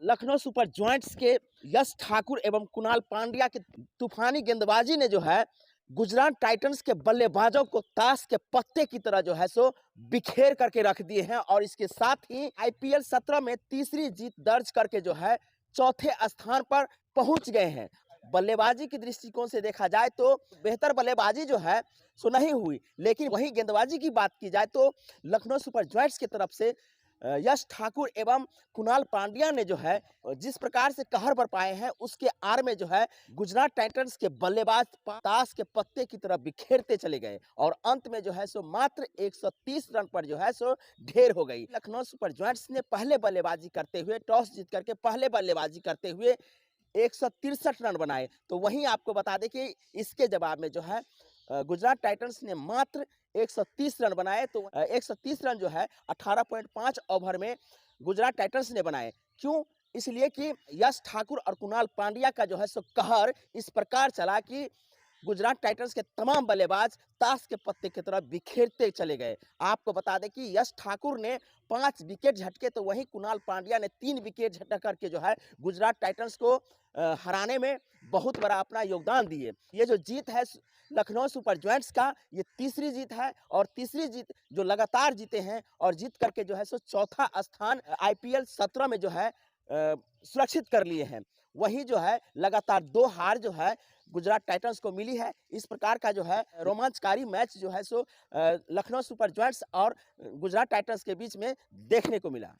Lucknow super joints के यश ठाकुर एवं कुणाल पांड्या के तूफानी गेंदबाजी ने जो है गुजरात टाइटंस के बल्लेबाजों को ताश के पत्ते की तरह जो है सो बिखेर करके रख दिए हैं और इसके साथ ही आईपीएल 17 में तीसरी जीत दर्ज करके जो है चौथे स्थान पर पहुंच गए हैं। बल्लेबाजी की दृष्टिकोण से देखा जाए तो बेहतर बल्लेबाजी जो है सो नहीं हुई, लेकिन वही गेंदबाजी की बात की जाए तो लखनऊ सुपर जॉइंट्स की तरफ से यश ठाकुर एवं कुणाल पांड्या ने जो है जिस प्रकार से कहर बरपाए हैं उसके आड़ में जो है गुजरात टाइटंस के बल्लेबाज ताश के पत्ते की तरह बिखेरते चले गए और अंत में जो है सो मात्र 130 रन पर जो है सो ढेर हो गई। लखनऊ सुपर जॉइंट्स ने पहले बल्लेबाजी करते हुए टॉस जीत करके पहले बल्लेबाजी करते हुए 163 रन बनाए। तो वहीं आपको बता दें कि इसके जवाब में जो है गुजरात टाइटंस ने मात्र 130 रन बनाए। तो 130 रन जो है 18.5 ओवर में गुजरात टाइटंस ने बनाए। क्यों? इसलिए कि यश ठाकुर और कुणाल पांड्या का जो है सो कहर इस प्रकार चला कि गुजरात टाइटंस के तमाम बल्लेबाज ताश के पत्ते की तरह बिखेरते चले गए। आपको बता दें कि यश ठाकुर ने 5 विकेट झटके तो वहीं कुणाल पांड्या ने 3 विकेट झटक करके जो है गुजरात टाइटंस को हराने में बहुत बड़ा अपना योगदान दिए। ये जो जीत है लखनऊ सुपर जॉइंट्स का, ये तीसरी जीत है और तीसरी जीत जो लगातार जीते हैं और जीत करके जो है सो चौथा स्थान आईपीएल 17 में जो है सुरक्षित कर लिए हैं। वही जो है लगातार 2 हार जो है गुजरात टाइटंस को मिली है। इस प्रकार का जो है रोमांचकारी मैच जो है सो लखनऊ सुपर जॉइंट्स और गुजरात टाइटंस के बीच में देखने को मिला।